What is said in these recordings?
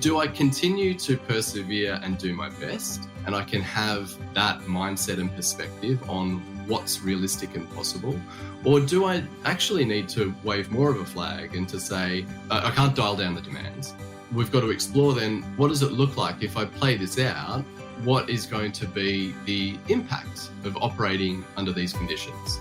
do I continue to persevere and do my best? And I can have that mindset and perspective on what's realistic and possible? Or do I actually need to wave more of a flag and to say, I can't dial down the demands? We've got to explore then, what does it look like if I play this out? What is going to be the impact of operating under these conditions?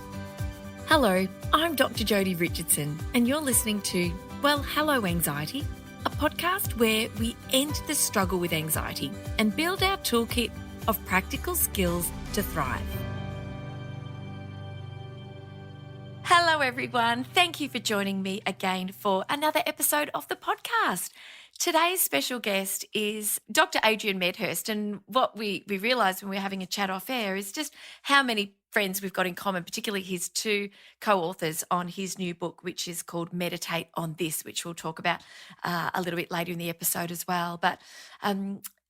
Hello, I'm Dr Jodi Richardson, and you're listening to Well, Hello Anxiety, a podcast where we end the struggle with anxiety and build our toolkit of practical skills to thrive. Hello everyone, thank you for joining me again for another episode of the podcast. Today's special guest is Dr Adrian Medhurst, and what we realised when we were having a chat off air is just how many friends we've got in common, particularly his two co-authors on his new book, which is called Meditate on This, which we'll talk about a little bit later in the episode as well. But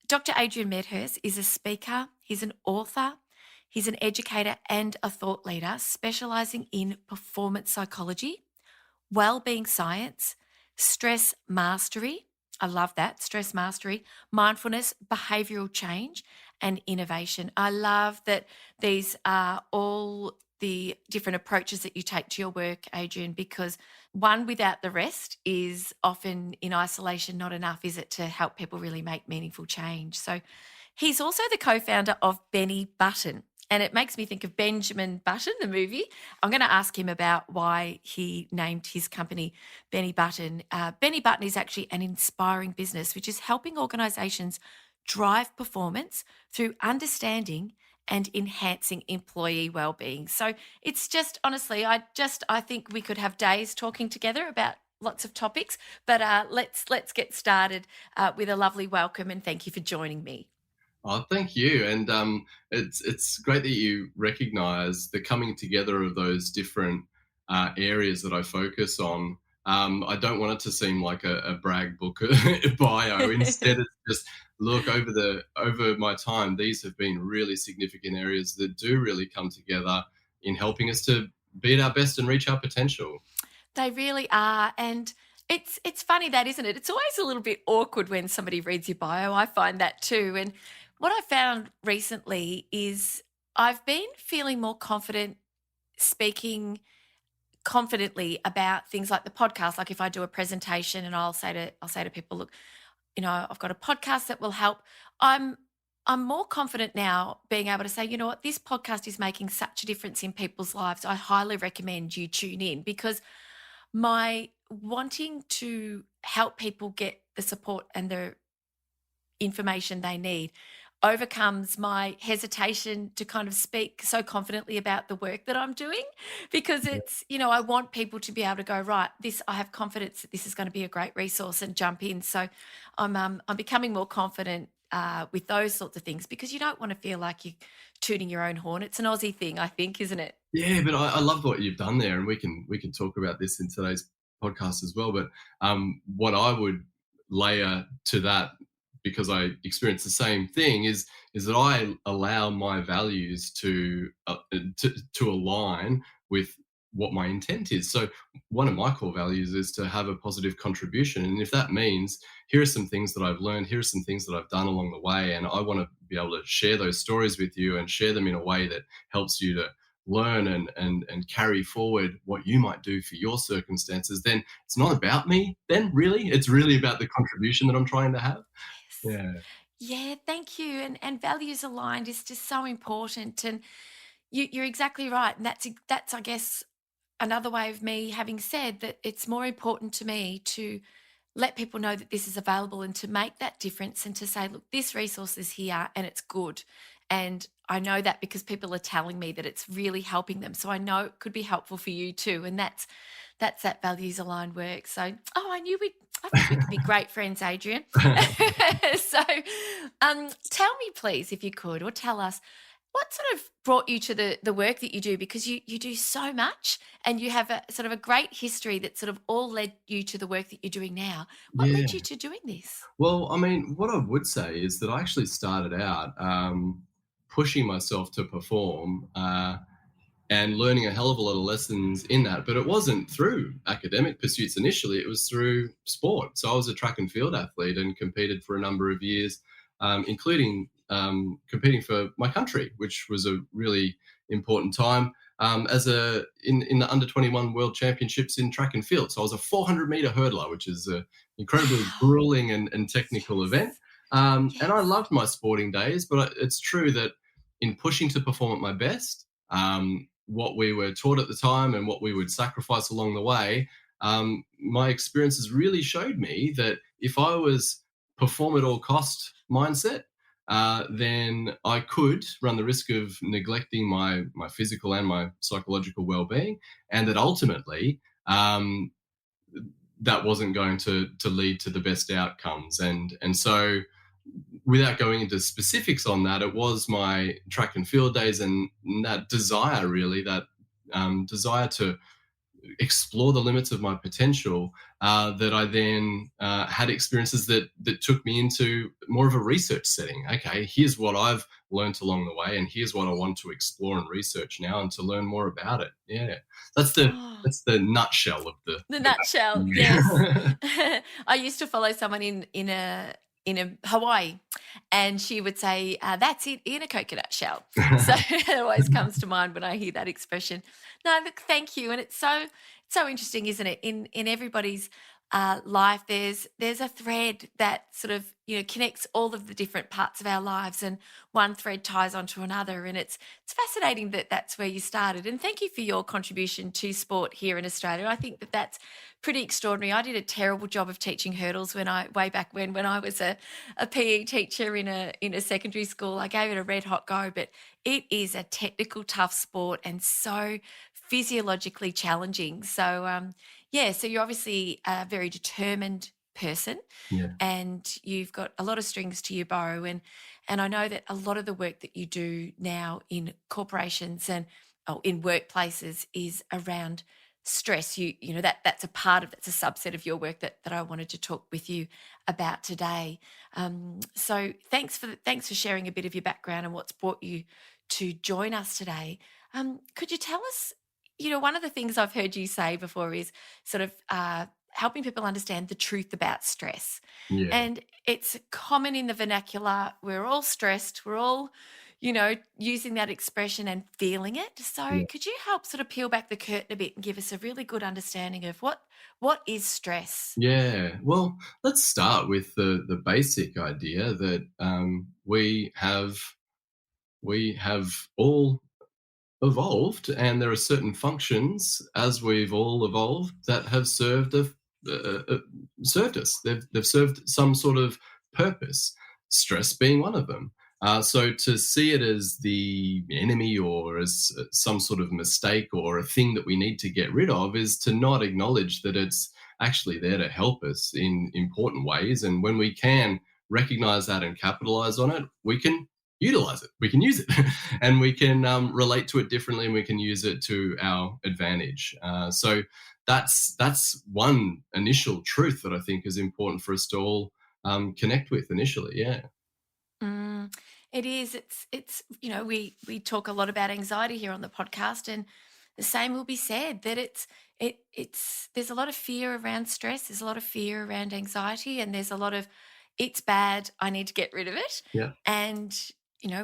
Dr Adrian Medhurst is a speaker, he's an author, he's an educator and a thought leader specialising in performance psychology, wellbeing science, stress mastery, I love that, stress mastery, mindfulness, behavioural change and innovation. I love that these are all the different approaches that you take to your work, Adrian, because one without the rest is often in isolation not enough, is it, to help people really make meaningful change. So he's also the co-founder of Benny Button. And it makes me think of Benjamin Button, the movie. I'm going to ask him about why he named his company Benny Button. Benny Button is actually an inspiring business, which is helping organisations drive performance through understanding and enhancing employee wellbeing. So it's just, honestly, I think we could have days talking together about lots of topics. But let's get started with a lovely welcome, and thank you for joining me. Oh, thank you. And it's great that you recognise the coming together of those different areas that I focus on. I don't want it to seem like a brag book bio. Instead, it's just, look, over my time, these have been really significant areas that do really come together in helping us to be at our best and reach our potential. They really are. And it's funny that, isn't it? It's always a little bit awkward when somebody reads your bio. I find that too. And what I found recently is I've been feeling more confident speaking confidently about things like the podcast. Like if I do a presentation and I'll say to people, look, you know, I've got a podcast that will help. I'm more confident now being able to say, you know what, this podcast is making such a difference in people's lives. I highly recommend you tune in, because my wanting to help people get the support and the information they need overcomes my hesitation to kind of speak so confidently about the work that I'm doing, because it's, you know, I want people to be able to go, right, I have confidence that this is going to be a great resource, and jump in. So I'm becoming more confident with those sorts of things, because you don't want to feel like you're tooting your own horn. It's an Aussie thing, I think, isn't it? Yeah, but I love what you've done there, and we can talk about this in today's podcast as well. But what I would layer to that, because I experience the same thing, is that I allow my values to align with what my intent is. So one of my core values is to have a positive contribution. And if that means, here are some things that I've learned, here are some things that I've done along the way, and I want to be able to share those stories with you and share them in a way that helps you to learn and carry forward what you might do for your circumstances, then it's not about me then, really. It's really about the contribution that I'm trying to have. Yes. Yeah, thank you. And values aligned is just so important. And you're exactly right. And that's, I guess, another way of me having said that it's more important to me to let people know that this is available and to make that difference, and to say, look, this resource is here and it's good. And I know that because people are telling me that it's really helping them. So I know it could be helpful for you too. And that's that values aligned work. So, I think we could be great friends, Adrian. So tell me, please, if you could, or tell us, what sort of brought you to the work that you do? Because you do so much, and you have a sort of a great history that sort of all led you to the work that you're doing now. What led you to doing this? Well, I mean, what I would say is that I actually started out pushing myself to perform and learning a hell of a lot of lessons in that. But it wasn't through academic pursuits initially, it was through sport. So I was a track and field athlete and competed for a number of years, including competing for my country, which was a really important time. In the under 21 World Championships in track and field. So I was a 400-meter hurdler, which is an incredibly Wow. grueling and technical event. And I Yes. loved my sporting days, but it's true that in pushing to perform at my best, what we were taught at the time and what we would sacrifice along the way, my experiences really showed me that if I was perform at all cost mindset, then I could run the risk of neglecting my physical and my psychological well-being, and that ultimately that wasn't going to lead to the best outcomes. And so, without going into specifics on that, it was my track and field days and that desire, really, that desire to explore the limits of my potential, that I then had experiences that took me into more of a research setting. Okay, here's what I've learned along the way, and here's what I want to explore and research now, and to learn more about it. Yeah, that's the Oh. nutshell of The nutshell, yes. the I used to follow someone in a Hawaii, and she would say, "That's it in a coconut shell." So it always comes to mind when I hear that expression. No, look, thank you, and it's so interesting, isn't it? In everybody's life, there's a thread that sort of connects all of the different parts of our lives, and one thread ties onto another, and it's fascinating that that's where you started. And thank you for your contribution to sport here in Australia. I think that that's pretty extraordinary. I did a terrible job of teaching hurdles way back when I was a PE teacher in a secondary school. I gave it a red hot go, but it is a technical, tough sport and so physiologically challenging. So yeah, so you're obviously a very determined person, yeah. and you've got a lot of strings to your bow, and I know that a lot of the work that you do now in corporations and in workplaces is around stress. You know that's a part of, that's a subset of your work that I wanted to talk with you about today. So thanks for sharing a bit of your background and what's brought you to join us today. Could you tell us, one of the things I've heard you say before is sort of helping people understand the truth about stress. Yeah. And it's common in the vernacular. We're all stressed. We're all, using that expression and feeling it. So Yeah. could you help sort of peel back the curtain a bit and give us a really good understanding of what is stress? Yeah. Well, let's start with the basic idea that we have all evolved, and there are certain functions as we've all evolved that have served us. They've served some sort of purpose. Stress being one of them. So to see it as the enemy or as some sort of mistake or a thing that we need to get rid of is to not acknowledge that it's actually there to help us in important ways. And when we can recognize that and capitalize on it, we can utilize it, we can use it, and we can relate to it differently, and we can use it to our advantage. So that's one initial truth that I think is important for us to all connect with initially. Yeah. Mm, it is. It's we talk a lot about anxiety here on the podcast, and the same will be said that it's there's a lot of fear around stress, there's a lot of fear around anxiety, and there's a lot of it's bad, I need to get rid of it. Yeah. And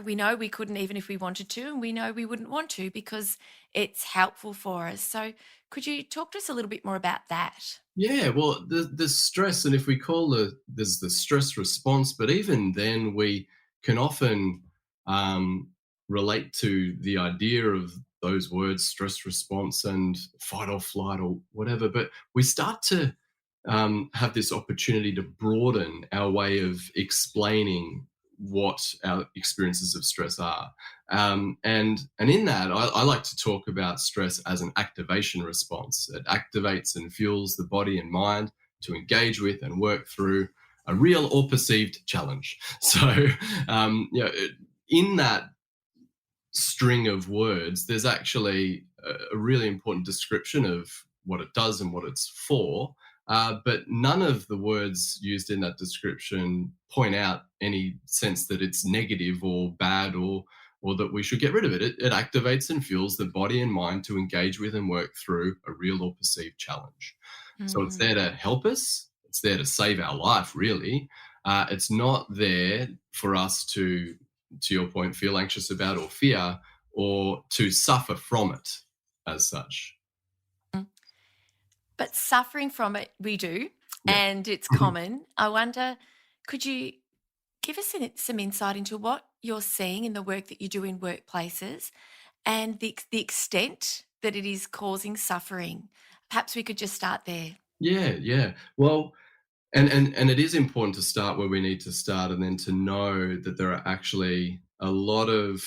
we know we couldn't even if we wanted to, and we know we wouldn't want to because it's helpful for us. So could you talk to us a little bit more about that? Yeah, well, the stress, and if we call there's the stress response, but even then we can often um, relate to the idea of those words, stress response and fight or flight or whatever. But we start to have this opportunity to broaden our way of explaining what our experiences of stress are. And in that, I like to talk about stress as an activation response. It activates and fuels the body and mind to engage with and work through a real or perceived challenge. So, in that string of words, there's actually a really important description of what it does and what it's for. But none of the words used in that description point out any sense that it's negative or bad or that we should get rid of it. It activates and fuels the body and mind to engage with and work through a real or perceived challenge. So it's there Mm. to help us. It's there to save our life, really. It's not there for us to your point, feel anxious about or fear, or to suffer from it as such. But suffering from it, we do, Yeah. and it's common. I wonder, could you give us some insight into what you're seeing in the work that you do in workplaces and the extent that it is causing suffering? Perhaps we could just start there. Yeah, yeah. Well, and it is important to start where we need to start, and then to know that there are actually a lot of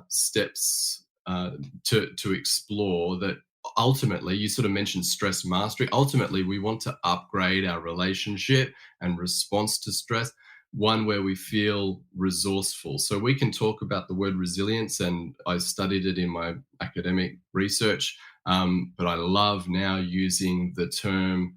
steps to explore. That ultimately, you sort of mentioned stress mastery. Ultimately, we want to upgrade our relationship and response to stress, one where we feel resourceful. So we can talk about the word resilience, and I studied it in my academic research, but I love now using the term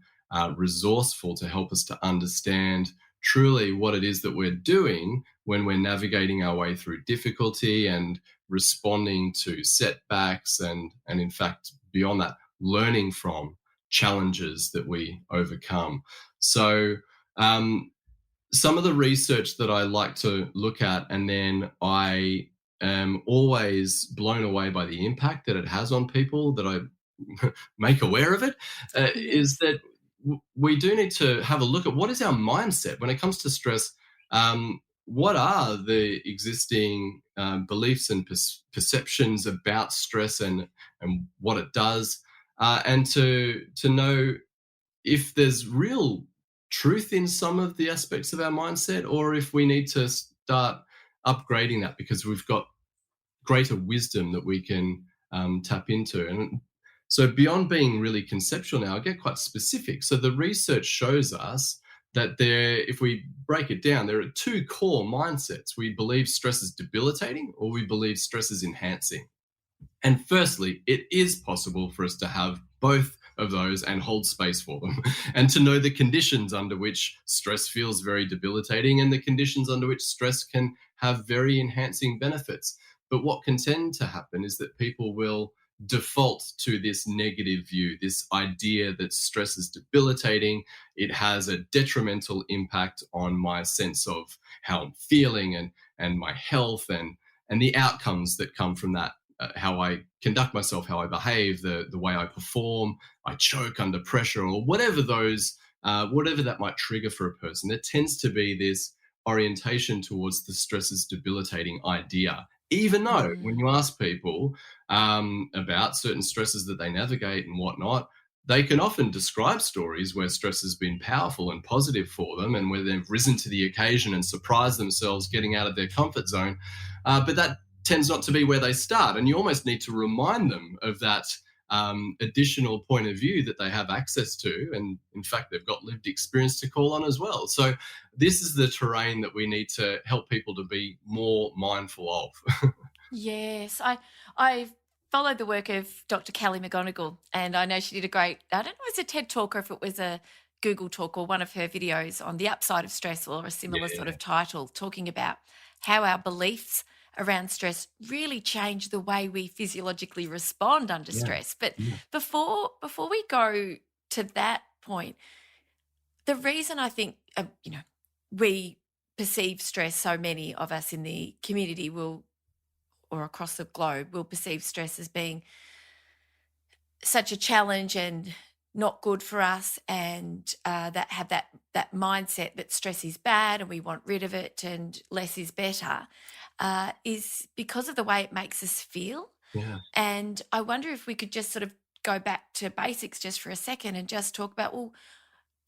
resourceful to help us to understand truly what it is that we're doing when we're navigating our way through difficulty and responding to setbacks, and in fact beyond that, learning from challenges that we overcome. So some of the research that I like to look at, and then I am always blown away by the impact that it has on people that I make aware of it, is Yes. that we do need to have a look at what is our mindset when it comes to stress. What are the existing beliefs and perceptions about stress, and what it does, and to know if there's real truth in some of the aspects of our mindset, or if we need to start upgrading that because we've got greater wisdom that we can tap into. And so, beyond being really conceptual now, I get quite specific. So, the research shows us that if we break it down, there are two core mindsets. We believe stress is debilitating, or we believe stress is enhancing. And firstly, it is possible for us to have both of those and hold space for them, and to know the conditions under which stress feels very debilitating and the conditions under which stress can have very enhancing benefits. But what can tend to happen is that people will default to this negative view, this idea that stress is debilitating. It has a detrimental impact on my sense of how I'm feeling, and my health, and the outcomes that come from that, how I conduct myself, how I behave, the way I perform, I choke under pressure, or whatever whatever that might trigger for a person. There tends to be this orientation towards the stress is debilitating idea, even though when you Mm. ask people about certain stresses that they navigate and whatnot, they can often describe stories where stress has been powerful and positive for them, and where they've risen to the occasion and surprised themselves getting out of their comfort zone. But that tends not to be where they start. And you almost need to remind them of that additional point of view that they have access to. And in fact, they've got lived experience to call on as well. So this is the terrain that we need to help people to be more mindful of. Yes, I followed the work of Dr. Kelly McGonigal, and I know she did a great. I don't know if it was a TED talk or if it was a Google talk or one of her videos on the upside of stress or a similar sort Yeah, of title, talking about how our beliefs around stress really change the way we physiologically respond under yeah, stress. But yeah, before we go to that point, the reason I think we perceive stress, so many of us in the community will or across the globe will perceive stress as being such a challenge and not good for us, and that have that mindset that stress is bad and we want rid of it and less is better, is because of the way it makes us feel. yeah, And I wonder if we could just sort of go back to basics just for a second and just talk about, well,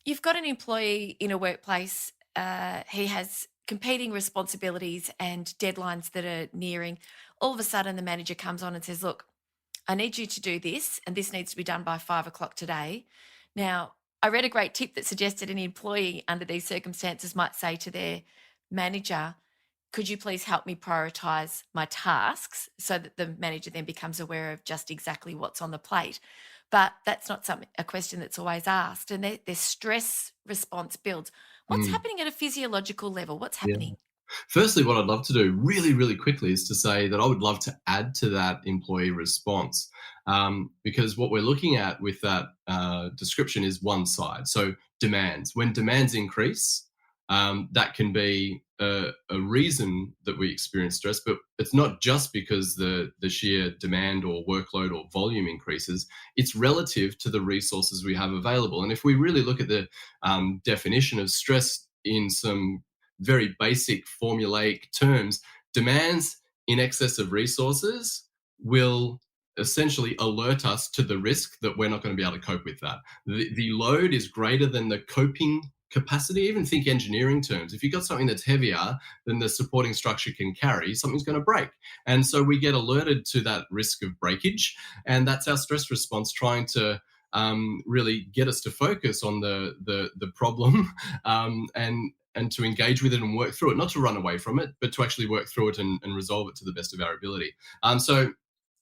you've got an employee in a workplace. He has competing responsibilities and deadlines that are nearing. All of a sudden, the manager comes on and says, "Look, I need you to do this, and this needs to be done by 5 o'clock today." Now, I read a great tip that suggested an employee under these circumstances might say to their manager, "Could you please help me prioritize my tasks?" So that the manager then becomes aware of just exactly what's on the plate. But that's not a question that's always asked. And their stress response builds. What's mm, happening at a physiological level? What's yeah. happening? Firstly, what I'd love to do really, really quickly is to say that I would love to add to that employee response, because what we're looking at with that description is one side. So demands. When demands increase, that can be a reason that we experience stress, but it's not just because the sheer demand or workload or volume increases. It's relative to the resources we have available. And if we really look at the definition of stress in some very basic formulaic terms, demands in excess of resources will essentially alert us to the risk that we're not going to be able to cope with that. The load is greater than the coping capacity. Even think engineering terms. If you've got something that's heavier than the supporting structure can carry, something's going to break. And so we get alerted to that risk of breakage. And that's our stress response, trying to really get us to focus on the problem, and to engage with it and work through it, not to run away from it, but to actually work through it and resolve it to the best of our ability. So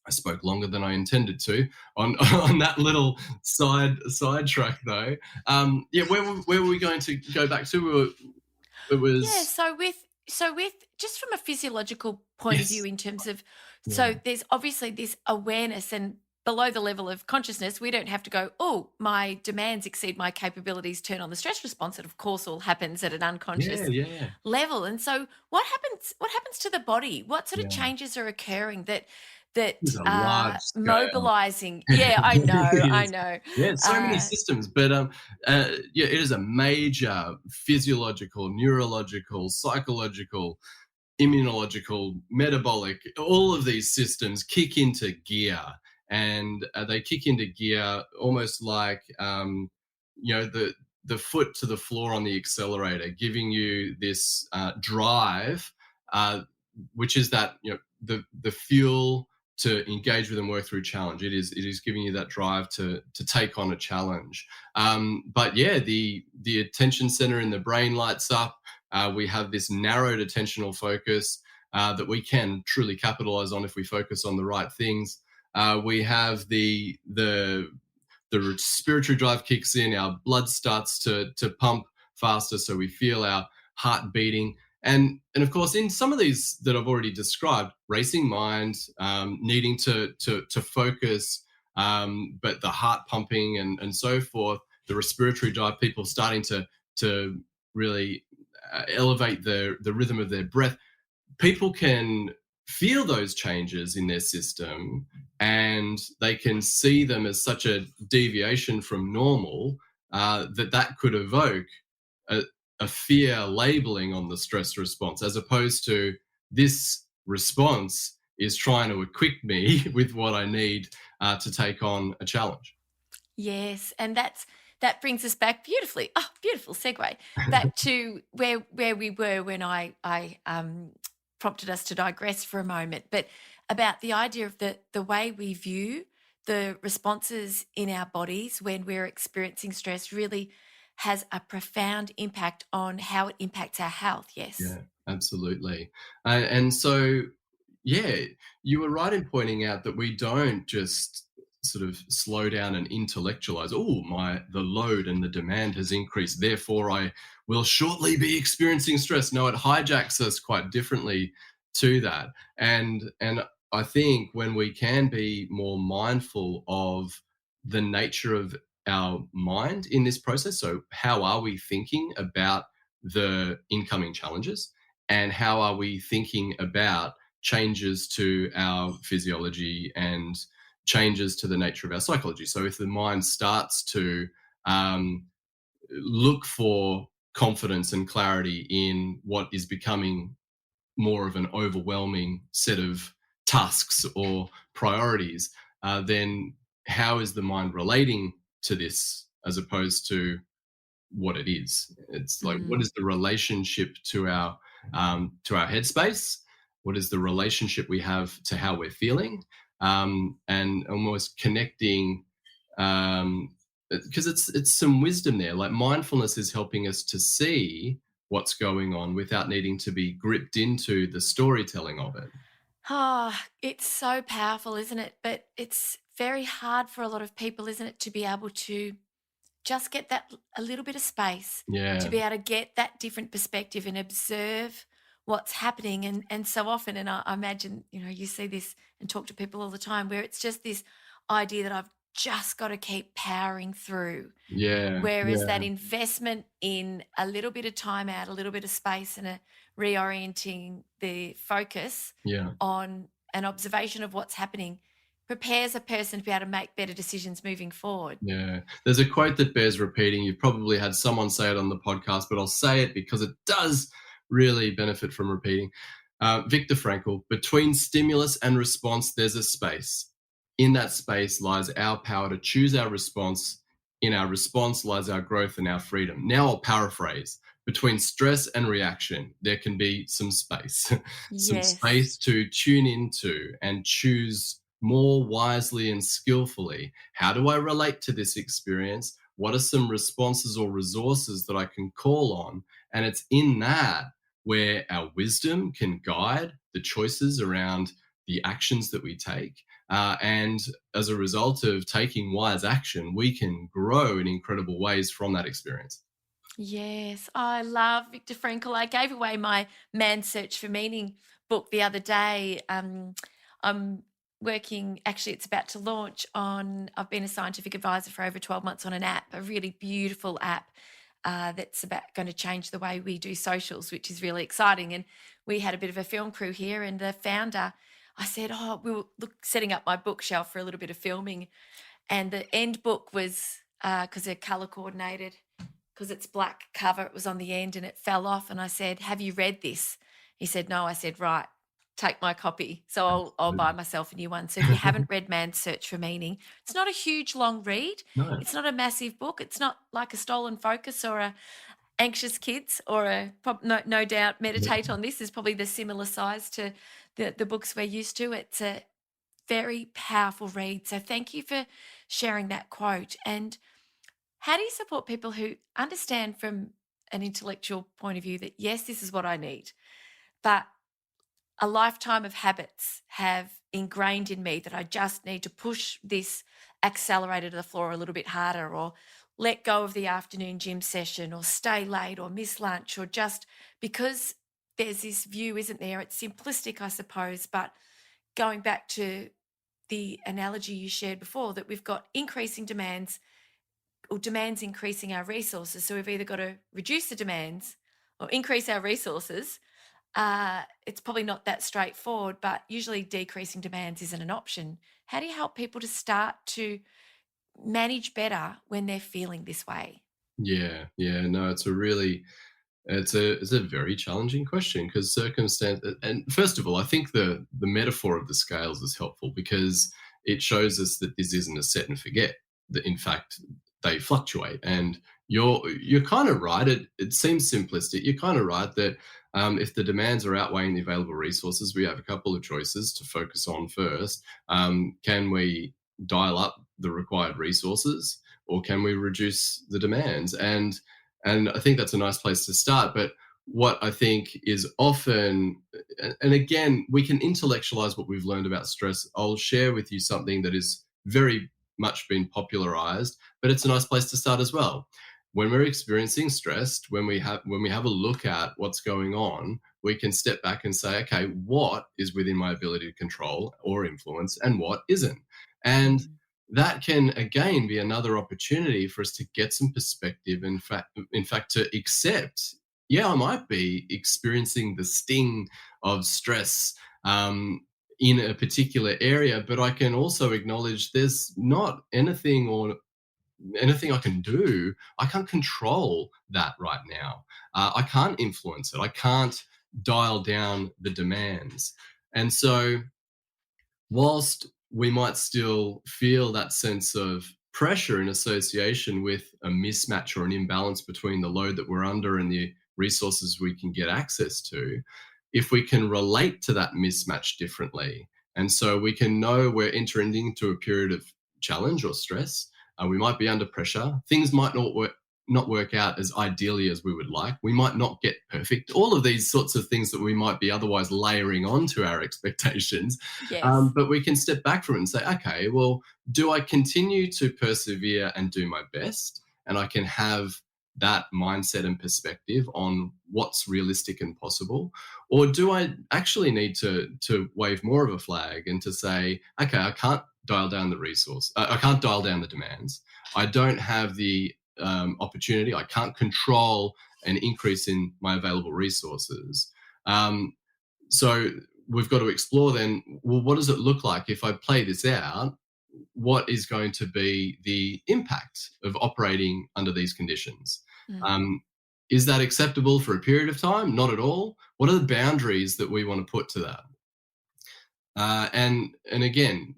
I spoke longer than I intended to on on that little sidetrack though. Yeah, where were we going to go back to? It Yeah, was so with just from a physiological point of view yes, in terms of, yeah, so there's obviously this awareness, and below the level of consciousness, we don't have to go, oh, my demands exceed my capabilities, turn on the stress response. It of course all happens at an yeah, unconscious yeah, level. And so what happens to the body? What sort of yeah. changes are occurring that It's a large are scale. mobilizing? Yeah, I It know, really I is. know. Yeah, so many Uh systems, but yeah, it is a major physiological, neurological, psychological, immunological, metabolic, all of these systems kick into gear, and they kick into gear almost like the foot to the floor on the accelerator, giving you this drive, uh, which is that the fuel to engage with and work through challenge. It is giving you that drive to take on a challenge. But yeah, the attention center in the brain lights up. We have this narrowed attentional focus that we can truly capitalize on if we focus on the right things. We have the respiratory drive kicks in, our blood starts to pump faster, so we feel our heart beating. And of course, in some of these that I've already described, racing mind, needing to focus, but the heart pumping and so forth, the respiratory drive, people starting to really elevate the rhythm of their breath. People can feel those changes in their system, and they can see them as such a deviation from normal, that could evoke a, a fear labeling on the stress response, as opposed to this response is trying to equip me with what I need to take on a challenge. Yes, and that brings us back beautifully. Oh, beautiful segue back to where we were when I prompted us to digress for a moment, but about the idea of the way we view the responses in our bodies when we're experiencing stress really has a profound impact on how it impacts our health. Yes. Yeah, absolutely. And so, yeah, you were right in pointing out that we don't just sort of slow down and intellectualize, oh, the load and the demand has increased, therefore I will shortly be experiencing stress. No, it hijacks us quite differently to that. And I think when we can be more mindful of the nature of our mind in this process, so how are we thinking about the incoming challenges, and how are we thinking about changes to our physiology and changes to the nature of our psychology. So if the mind starts to um, look for confidence and clarity in what is becoming more of an overwhelming set of tasks or priorities, then how is the mind relating to this as opposed to what it is? It's like, what Mm. is the relationship to our headspace? What is the relationship we have to how we're feeling? And almost connecting, because it's some wisdom there. Like mindfulness is helping us to see what's going on without needing to be gripped into the storytelling of it. Ah, it's so powerful, isn't it? But it's very hard for a lot of people, isn't it, to be able to just get a little bit of space, to Yeah, be able to get that different perspective and observe what's happening. And so often, and I imagine, you see this and talk to people all the time, where it's just this idea that I've just got to keep powering through. Yeah, Whereas that yeah, investment in a little bit of time out, a little bit of space, and a reorienting the focus yeah. on an observation of what's happening prepares a person to be able to make better decisions moving forward. Yeah. There's a quote that bears repeating. You've probably had someone say it on the podcast, but I'll say it because it does really benefit from repeating. Viktor Frankl, between stimulus and response, there's a space. In that space lies our power to choose our response. In our response lies our growth and our freedom. Now I'll paraphrase. Between stress and reaction, there can be some space, some Yes. space to tune into and choose more wisely and skillfully. How do I relate to this experience? What are some responses or resources that I can call on? And it's in that where our wisdom can guide the choices around the actions that we take. And as a result of taking wise action, we can grow in incredible ways from that experience. Yes, I love Viktor Frankl. I gave away my Man's Search for Meaning book the other day. I'm working, actually, it's about to launch on, I've been a scientific advisor for over 12 months on an app, a really beautiful app that's about going to change the way we do socials, which is really exciting. And we had a bit of a film crew here, and the founder, I said, oh, we were setting up my bookshelf for a little bit of filming. And the end book was, because they're color coordinated, because it's black cover, it was on the end and it fell off. And I said, have you read this? He said, no. I said, right, take my copy. So I'll buy Absolutely. myself a new one. So if you haven't read Man's Search for Meaning, it's not a huge long read. No, It's not a massive book. It's not like a Stolen Focus or a Anxious Kids or no doubt Meditate on This is probably the similar size to the books we're used to. It's a very powerful read. So thank you for sharing that quote. And how do you support people who understand from an intellectual point of view that, yes, this is what I need, but a lifetime of habits have ingrained in me that I just need to push this accelerator to the floor a little bit harder, or let go of the afternoon gym session, or stay late, or miss lunch, or just because there's this view, isn't there? It's simplistic, I suppose, but going back to the analogy you shared before, that we've got increasing demands, or demands increasing our resources. So we've either got to reduce the demands or increase our resources. It's probably not that straightforward, but usually decreasing demands isn't an option. How do you help people to start to manage better when they're feeling this way? yeah, yeah. No, it's a very challenging question because circumstance. And first of all, I think the metaphor of the scales is helpful because it shows us that this isn't a set and forget. That in fact they fluctuate, and you're kind of right. It seems simplistic. You're kind of right that if the demands are outweighing the available resources, we have a couple of choices to focus on first. Can we dial up the required resources, or can we reduce the demands? And I think that's a nice place to start. But what I think is often, and again, we can intellectualize what we've learned about stress. I'll share with you something that is very much been popularized, but it's a nice place to start as well. When we're experiencing stress, when we have a look at what's going on, we can step back and say, okay, what is within my ability to control or influence, and what isn't? And Mm. that can again be another opportunity for us to get some perspective. In fact, to accept, yeah, I might be experiencing the sting of stress in a particular area, but I can also acknowledge there's not anything I can do. I can't control that right now. I can't influence it. I can't dial down the demands. And so whilst we might still feel that sense of pressure in association with a mismatch or an imbalance between the load that we're under and the resources we can get access to, if we can relate to that mismatch differently, and so we can know we're entering into a period of challenge or stress, we might be under pressure, things might not work out as ideally as we would like. We might not get perfect. All of these sorts of things that we might be otherwise layering onto our expectations. Yes. But we can step back from it and say, okay, well, do I continue to persevere and do my best? And I can have that mindset and perspective on what's realistic and possible? Or do I actually need to wave more of a flag and to say, okay, I can't dial down the resource. I can't dial down the demands. I don't have the opportunity. I can't control an increase in my available resources. So we've got to explore then, well, what does it look like if I play this out? What is going to be the impact of operating under these conditions? Is that acceptable for a period of time? Not at all. What are the boundaries that we want to put to that? And again,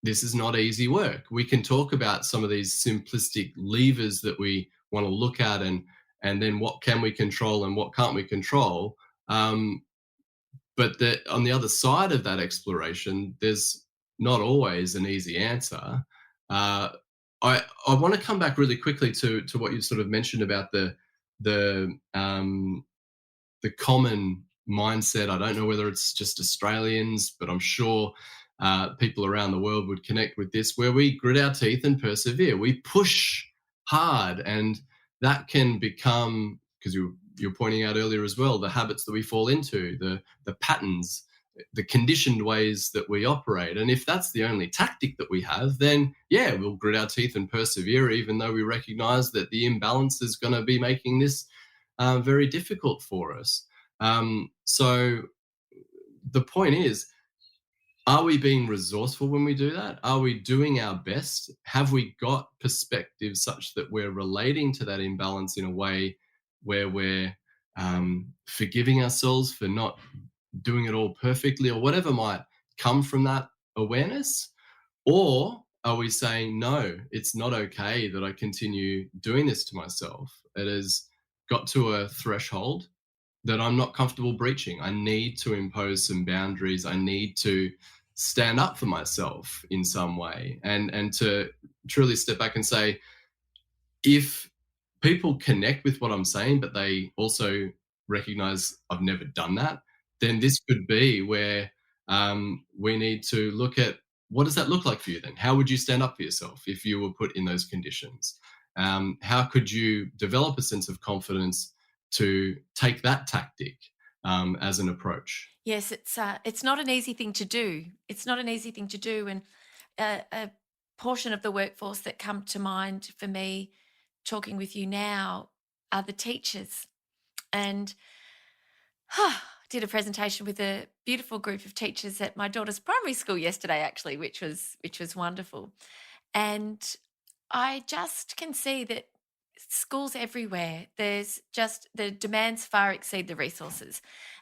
this is not easy work. We can talk about some of these simplistic levers that we want to look at, and then what can we control and what can't we control. But on the other side of that exploration, there's not always an easy answer. I want to come back really quickly to what you sort of mentioned about the common mindset. I don't know whether it's just Australians, but I'm sure people around the world would connect with this, where we grit our teeth and persevere. We push hard, and that can become, because you're pointing out earlier as well, the habits that we fall into, the patterns, the conditioned ways that we operate. And if that's the only tactic that we have, then yeah, we'll grit our teeth and persevere, even though we recognize that the imbalance is going to be making this very difficult for us. So the point is, are we being resourceful when we do that? Are we doing our best? Have we got perspective such that we're relating to that imbalance in a way where we're forgiving ourselves for not doing it all perfectly, or whatever might come from that awareness? Or are we saying, no, it's not okay that I continue doing this to myself? It has got to a threshold that I'm not comfortable breaching. I need to impose some boundaries. I need to stand up for myself in some way, and to truly step back and say, if people connect with what I'm saying, but they also recognize I've never done that, then this could be where we need to look at, what does that look like for you then? How would you stand up for yourself if you were put in those conditions? How could you develop a sense of confidence to take that tactic as an approach? Yes, it's not an easy thing to do. It's not an easy thing to do, and a portion of the workforce that come to mind for me talking with you now are the teachers. And did a presentation with a beautiful group of teachers at my daughter's primary school yesterday, actually, which was wonderful. And I just can see that schools everywhere, there's just the demands far exceed the resources.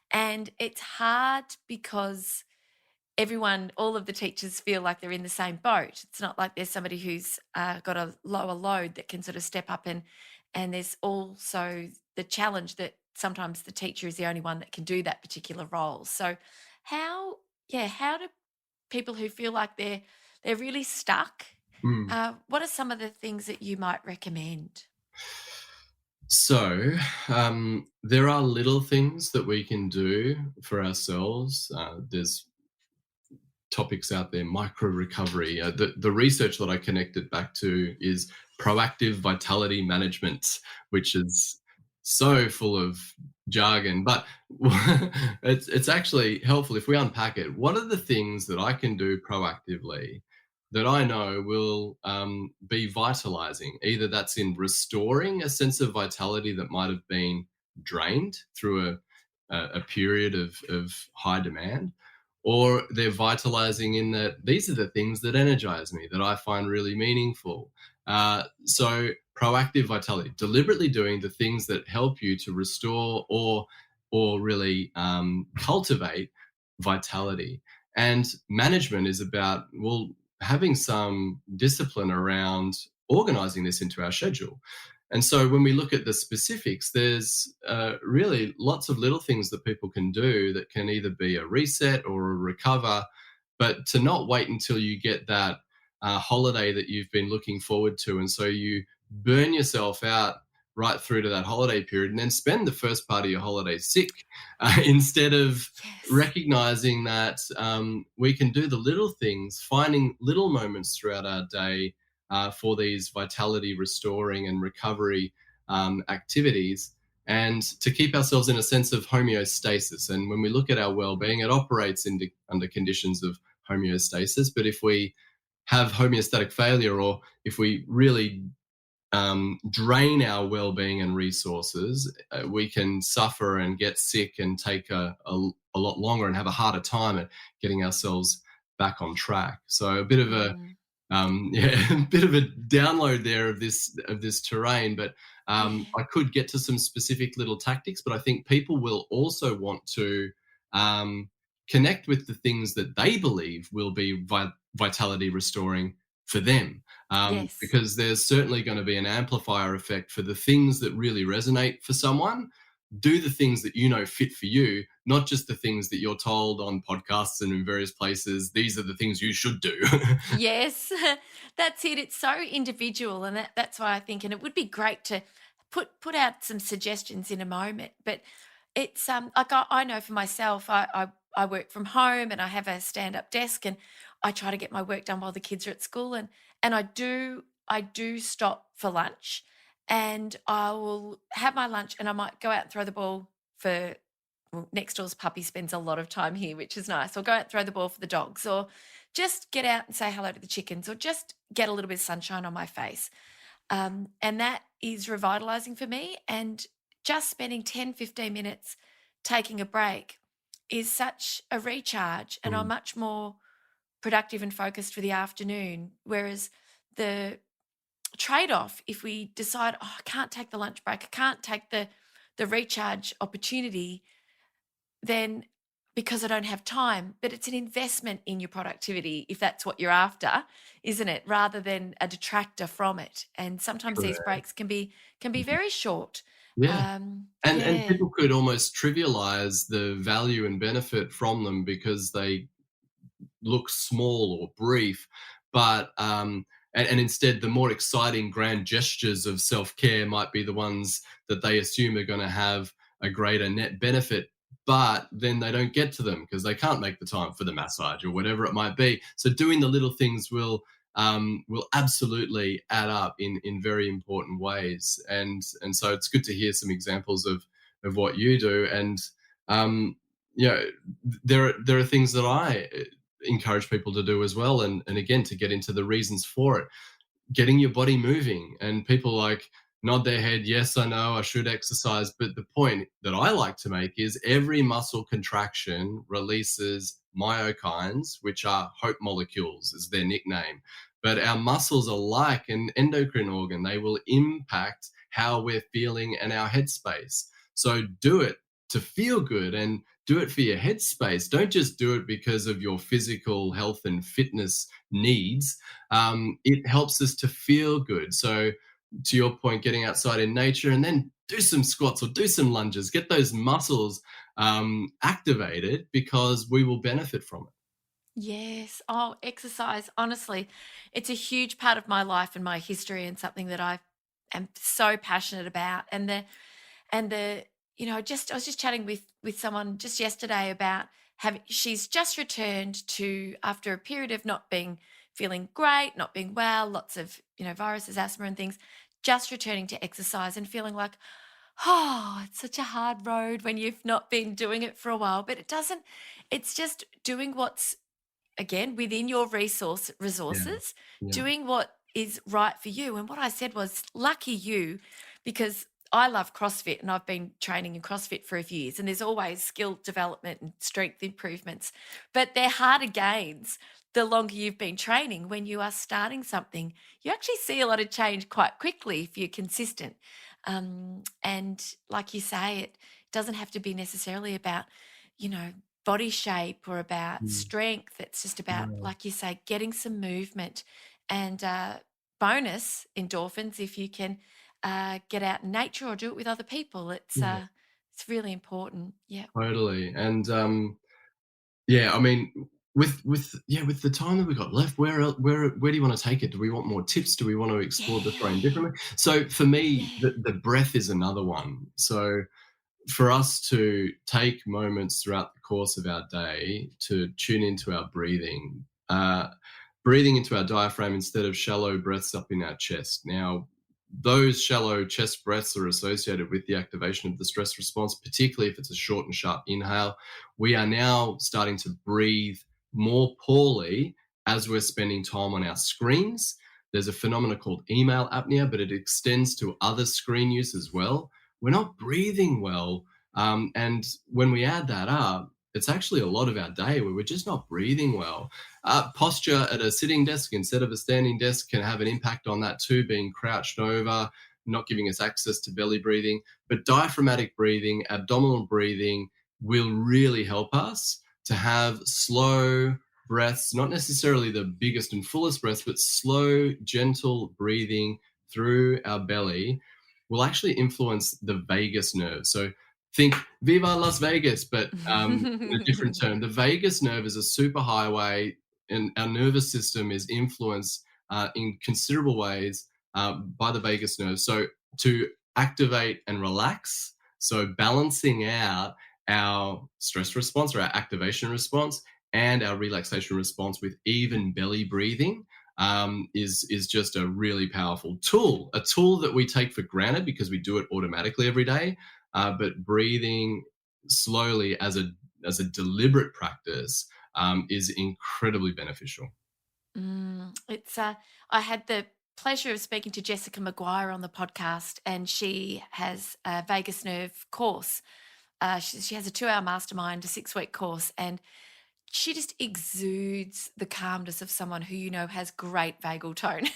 And it's hard because all of the teachers feel like they're in the same boat. It's not like there's somebody who's got a lower load that can sort of step up, and there's also the challenge that sometimes the teacher is the only one that can do that particular role. So how do people who feel like they're really stuck, Mm. what are some of the things that you might recommend? So there are little things that we can do for ourselves. There's topics out there, micro recovery. The research that I connected back to is proactive vitality management, which is so full of jargon, but it's actually helpful if we unpack it. What are the things that I can do proactively that I know will be vitalizing? Either that's in restoring a sense of vitality that might have been drained through a period of high demand, or they're vitalizing in that these are the things that energize me, that I find really meaningful. So proactive vitality, deliberately doing the things that help you to restore or really cultivate vitality. And management is about, well, having some discipline around organizing this into our schedule. And so when we look at the specifics, there's really lots of little things that people can do that can either be a reset or a recover, but to not wait until you get that holiday that you've been looking forward to. And so you burn yourself out right through to that holiday period and then spend the first part of your holiday sick instead of recognizing that we can do the little things, finding little moments throughout our day for these vitality restoring and recovery activities, and to keep ourselves in a sense of homeostasis. And when we look at our well-being, it operates under conditions of homeostasis. But if we have homeostatic failure, or if we really drain our well-being and resources, we can suffer and get sick and take a lot longer and have a harder time at getting ourselves back on track. So a bit of a Mm. yeah, a bit of a download there of this terrain, but Yeah. I could get to some specific little tactics. But I think people will also want to um, connect with the things that they believe will be vitality restoring for them, Yes. because there's certainly going to be an amplifier effect for the things that really resonate for someone. Do the things that you know fit for you, not just the things that you're told on podcasts and in various places. These are the things you should do. Yes, that's it. It's so individual, and that's why I think, and it would be great to put out some suggestions in a moment. But it's like I know for myself, I work from home and I have a stand up desk, and I try to get my work done while the kids are at school, and I do stop for lunch, and I will have my lunch, and I might go out and throw the ball for. Well, next door's puppy spends a lot of time here, which is nice. Or go out and throw the ball for the dogs, or just get out and say hello to the chickens, or just get a little bit of sunshine on my face. And that is revitalizing for me. And just spending 10, 15 minutes taking a break is such a recharge. And I'm Mm, much more productive and focused for the afternoon. Whereas the trade off, if we decide, oh, I can't take the lunch break, I can't take the recharge opportunity, then because I don't have time, but it's an investment in your productivity if that's what you're after, isn't it? Rather than a detractor from it. And sometimes these correct. breaks can be Mhm. very short. Yeah. And Yeah. people could almost trivialize the value and benefit from them because they look small or brief, but and instead the more exciting grand gestures of self-care might be the ones that they assume are going to have a greater net benefit, but then they don't get to them because they can't make the time for the massage or whatever it might be. So doing the little things will absolutely add up in very important ways, and so it's good to hear some examples of what you do. And um, you know, there are things that I encourage people to do as well, and again, to get into the reasons for it, getting your body moving. And people like nod their head, yes, I know I should exercise, but the point that I like to make is every muscle contraction releases myokines, which are hope molecules is their nickname. But our muscles are like an endocrine organ. They will impact how we're feeling and our headspace. So do it to feel good, and do it for your headspace. Don't just do it because of your physical health and fitness needs. It helps us to feel good. So, to your point, getting outside in nature, and then do some squats or do some lunges, get those muscles activated, because we will benefit from it. Yes. Oh, exercise. Honestly, it's a huge part of my life and my history, and something that I am so passionate about. And the just I was just chatting with someone just yesterday about having she's just returned to, after a period of not being feeling great, not being well, lots of viruses, asthma and things, just returning to exercise and feeling like, oh, it's such a hard road when you've not been doing it for a while. But it's just doing what's, again, within your Yeah, resources, yeah, doing what is right for you. And what I said was, lucky you, because I love CrossFit and I've been training in CrossFit for a few years, and there's always skill development and strength improvements, but they're harder gains the longer you've been training. When you are starting something, you actually see a lot of change quite quickly if you're consistent. And like you say, it doesn't have to be necessarily about, you know, body shape or about mm, strength. It's just about, no, like you say, getting some movement, and bonus endorphins if you can get out in nature or do it with other people. yeah, It's really important. Yeah. totally. And yeah, I mean, with the time that we've got left, where do you want to take it? Do we want more tips? Do we want to explore the terrain Yeah. differently? So for me, Yeah. the breath is another one. So for us to take moments throughout the course of our day to tune into our breathing, breathing into our diaphragm instead of shallow breaths up in our chest. Now, those shallow chest breaths are associated with the activation of the stress response, particularly if it's a short and sharp inhale. We are now starting to breathe more poorly as we're spending time on our screens. There's a phenomenon called email apnea, but it extends to other screen use as well. We're not breathing well. And when we add that up, it's actually a lot of our day where we're just not breathing well. Posture at a sitting desk instead of a standing desk can have an impact on that too, being crouched over, not giving us access to belly breathing. But diaphragmatic breathing, abdominal breathing will really help us to have slow breaths, not necessarily the biggest and fullest breaths, but slow, gentle breathing through our belly will actually influence the vagus nerve. So think Viva Las Vegas, but in a different term. The vagus nerve is a superhighway, and our nervous system is influenced in considerable ways by the vagus nerve. So to activate and relax, so balancing out our stress response or our activation response and our relaxation response with even belly breathing is just a really powerful tool, a tool that we take for granted because we do it automatically every day. But breathing slowly as a deliberate practice is incredibly beneficial. It's I had the pleasure of speaking to Jessica Maguire on the podcast, and she has a vagus nerve course. She has a 2-hour mastermind, a 6-week course, and she just exudes the calmness of someone who has great vagal tone.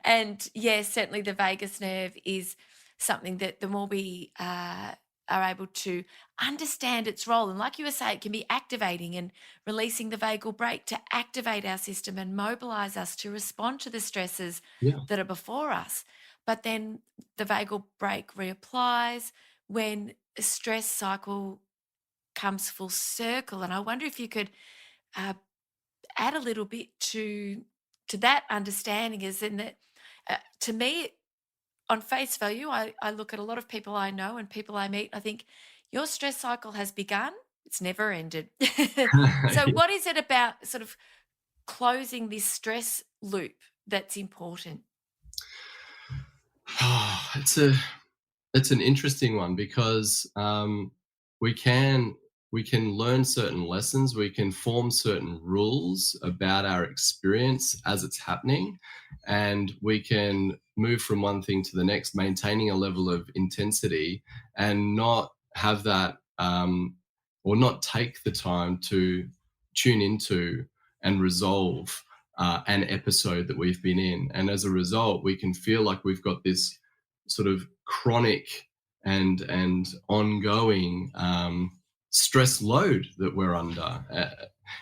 And yes, certainly the vagus nerve is something that the more we are able to understand its role, and like you were saying, it can be activating and releasing the vagal brake to activate our system and mobilize us to respond to the stresses Yeah. that are before us. But then the vagal brake reapplies when a stress cycle comes full circle. And I wonder if you could uh, add a little bit to that understanding, is in that to me, on face value, I look at a lot of people I know and people I meet. I think your stress cycle has begun. It's never ended. So what is it about sort of closing this stress loop that's important? It's an interesting one because we can we can learn certain lessons, we can form certain rules about our experience as it's happening, and we can move from one thing to the next, maintaining a level of intensity and not have that or not take the time to tune into and resolve an episode that we've been in. And as a result, we can feel like we've got this sort of chronic and ongoing stress load that we're under,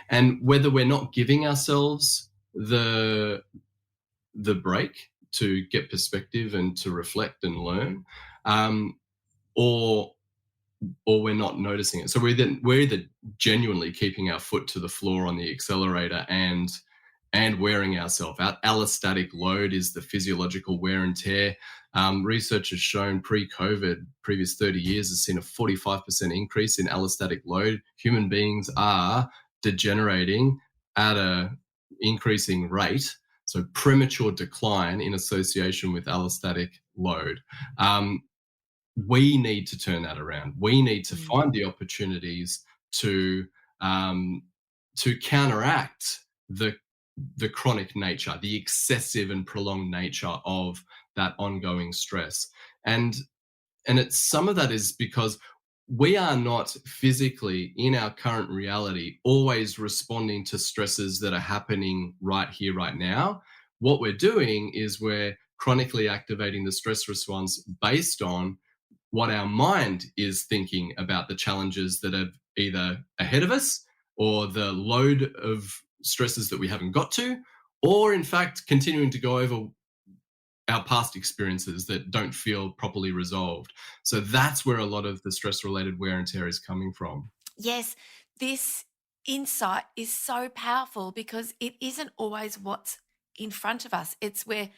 and whether we're not giving ourselves the break to get perspective and to reflect and learn, or we're not noticing it. So we're either genuinely keeping our foot to the floor on the accelerator and wearing ourselves out. Allostatic load is the physiological wear and tear. Research has shown pre-COVID, previous 30 years, has seen a 45% increase in allostatic load. Human beings are degenerating at a increasing rate. So premature decline in association with allostatic load. We need to turn that around. We need to find the opportunities to counteract the chronic nature, the excessive and prolonged nature of that ongoing stress. And it's some of that is because we are not physically in our current reality always responding to stresses that are happening right here, right now. What we're doing is we're chronically activating the stress response based on what our mind is thinking about the challenges that are either ahead of us, or the load of stresses that we haven't got to, or in fact continuing to go over our past experiences that don't feel properly resolved. So that's where a lot of the stress related wear and tear is coming from. Yes, this insight is so powerful because it isn't always what's in front of us. It's we're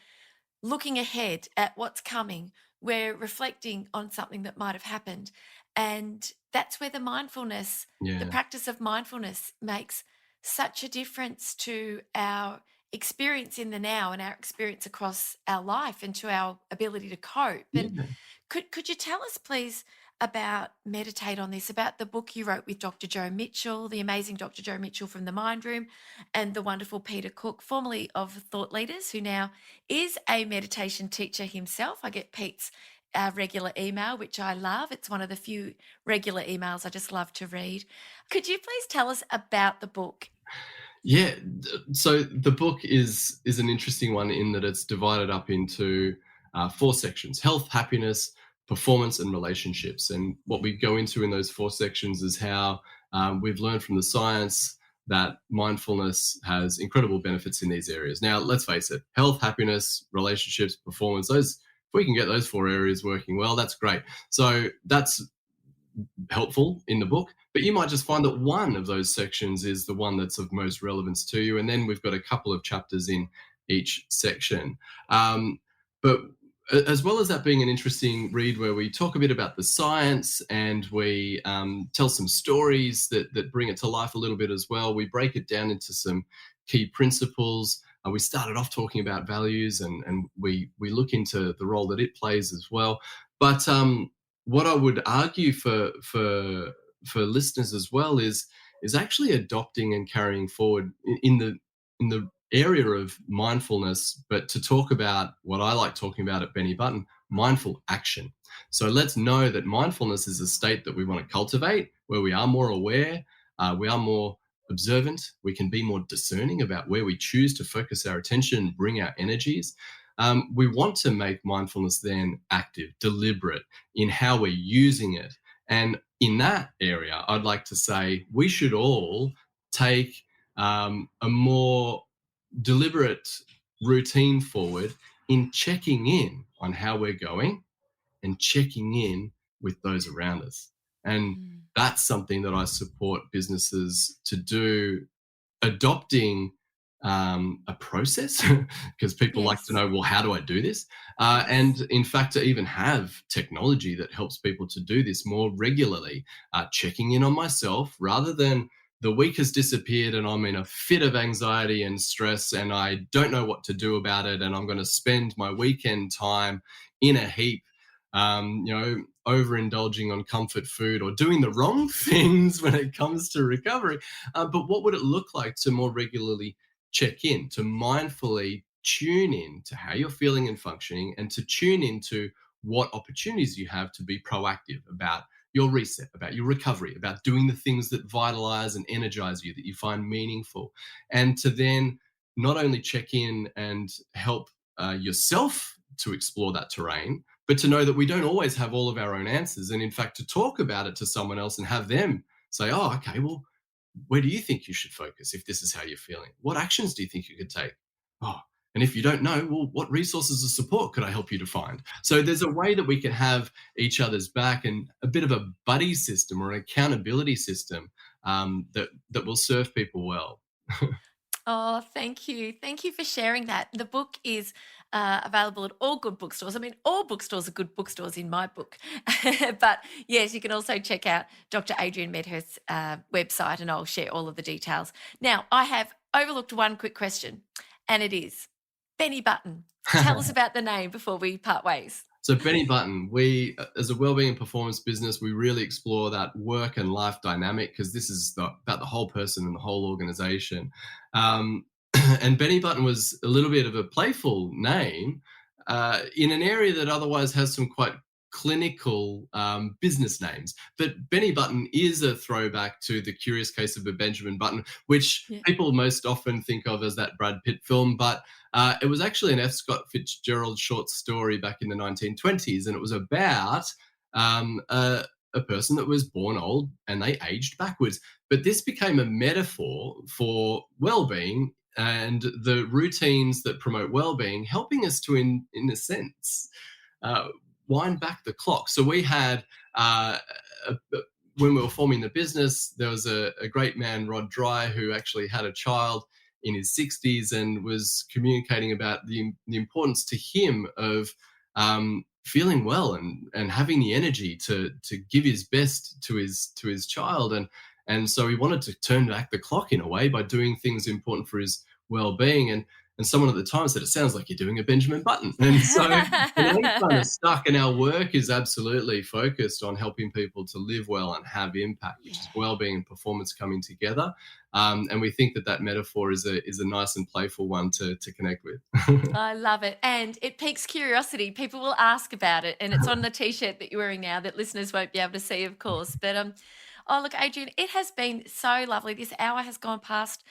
looking ahead at what's coming. We're reflecting on something that might have happened. And that's where the Yeah. practice of mindfulness makes such a difference to our experience in the now and our experience across our life and to our ability to cope. And Yeah. could you tell us, please, about Meditate on This, about the book you wrote with Dr. Joe Mitchell, the amazing Dr. Joe Mitchell from the Mind Room, and the wonderful Peter Cook, formerly of Thought Leaders, who now is a meditation teacher himself. I get Pete's regular email, which I love. It's one of the few regular emails I just love to read. Could you please tell us about the book? Yeah. So the book is an interesting one in that it's divided up into four sections: health, happiness, performance, and relationships. And what we go into in those four sections is how we've learned from the science that mindfulness has incredible benefits in these areas. Now, let's face it: health, happiness, relationships, performance. Those, if we can get those four areas working well, that's great. So that's helpful in the book, but you might just find that one of those sections is the one that's of most relevance to you. And then we've got a couple of chapters in each section. But as well as that being an interesting read where we talk a bit about the science and we tell some stories that bring it to life a little bit as well, we break it down into some key principles. We started off talking about values and we look into the role that it plays as well. But what I would argue for listeners as well is actually adopting and carrying forward in the area of mindfulness, but to talk about what I like talking about at Benny Button, mindful action. So let's know that mindfulness is a state that we want to cultivate, where we are more aware, we are more observant, we can be more discerning about where we choose to focus our attention, bring our energies. We want to make mindfulness then active, deliberate in how we're using it. And in that area, I'd like to say we should all take a more deliberate routine forward in checking in on how we're going and checking in with those around us. And Mm. that's something that I support businesses to do, adopting a process because people like to Yes. know, well, how do I do this? Yes. And in fact, to even have technology that helps people to do this more regularly, checking in on myself rather than the week has disappeared and I'm in a fit of anxiety and stress and I don't know what to do about it. And I'm going to spend my weekend time in a heap, overindulging on comfort food or doing the wrong things when it comes to recovery. But what would it look like to more regularly check in, to mindfully tune in to how you're feeling and functioning, and to tune into what opportunities you have to be proactive about your reset, about your recovery, about doing the things that vitalize and energize you, that you find meaningful, and to then not only check in and help yourself to explore that terrain, but to know that we don't always have all of our own answers. And in fact, to talk about it to someone else and have them say, oh, okay, well, where do you think you should focus if this is how you're feeling? What actions do you think you could take? Oh, and if you don't know, well, what resources of support could I help you to find? So there's a way that we can have each other's back and a bit of a buddy system or an accountability system that will serve people well. Oh, thank you. Thank you for sharing that. The book is available at all good bookstores. I mean, all bookstores are good bookstores in my book. But yes, you can also check out Dr. Adrian Medhurst's website, and I'll share all of the details. Now, I have overlooked one quick question, and it is Benny Button. Tell us about the name before we part ways. So Benny Button, we, as a wellbeing and performance business, we really explore that work and life dynamic because this is about the whole person and the whole organization. And Benny Button was a little bit of a playful name in an area that otherwise has some quite clinical business names. But Benny Button is a throwback to The Curious Case of a Benjamin Button, which Yeah. people most often think of as that Brad Pitt film, but it was actually an F. Scott Fitzgerald short story back in the 1920s, and it was about a person that was born old and they aged backwards. But this became a metaphor for well-being and the routines that promote well-being, helping us to, in a sense, uh, wind back the clock. So we had, when we were forming the business, there was a great man, Rod Dry, who actually had a child in his 60s and was communicating about the importance to him of feeling well and having the energy to give his best to his child. And so he wanted to turn back the clock in a way by doing things important for his well-being. And someone at the time said, it sounds like you're doing a Benjamin Button. And so we kind of stuck, and our work is absolutely focused on helping people to live well and have impact, which is wellbeing and performance coming together. And we think that metaphor is a nice and playful one to connect with. I love it. And it piques curiosity. People will ask about it. And it's on the T-shirt that you're wearing now that listeners won't be able to see, of course. But oh, look, Adrian, it has been so lovely. This hour has gone past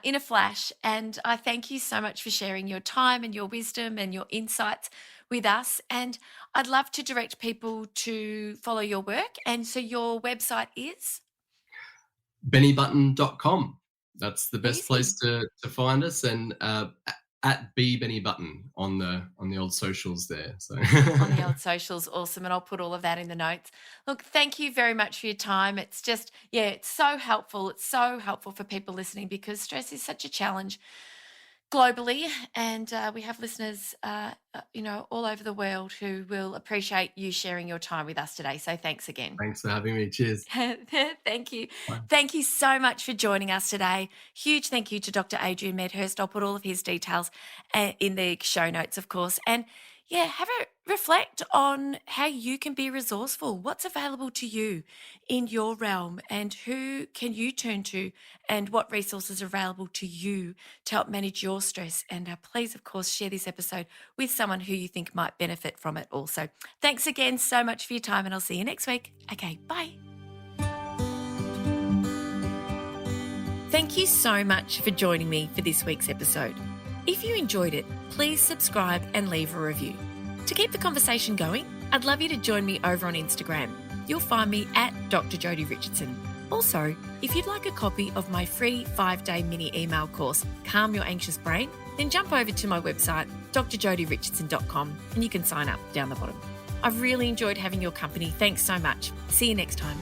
in a flash. And I thank you so much for sharing your time and your wisdom and your insights with us. And I'd love to direct people to follow your work. And so your website is? bennybutton.com. That's the best Easy. place to find us, and at bbennybutton on the old socials there. So On the old socials, awesome. And I'll put all of that in the notes. Look, thank you very much for your time. It's just, it's so helpful. It's so helpful for people listening, because stress is such a challenge globally, and we have listeners, all over the world who will appreciate you sharing your time with us today. So thanks again. Thanks for having me. Cheers. Thank you. Bye. Thank you so much for joining us today. Huge thank you to Dr. Adrian Medhurst. I'll put all of his details in the show notes, of course. And have a reflect on how you can be resourceful. What's available to you in your realm, and who can you turn to, and what resources are available to you to help manage your stress. And please, of course, share this episode with someone who you think might benefit from it also. Thanks again so much for your time, and I'll see you next week. Okay, bye. Thank you so much for joining me for this week's episode. If you enjoyed it, please subscribe and leave a review. To keep the conversation going, I'd love you to join me over on Instagram. You'll find me at Dr Jodi Richardson. Also, if you'd like a copy of my free 5-day mini email course, Calm Your Anxious Brain, then jump over to my website, drjodirichardson.com, and you can sign up down the bottom. I've really enjoyed having your company. Thanks so much. See you next time.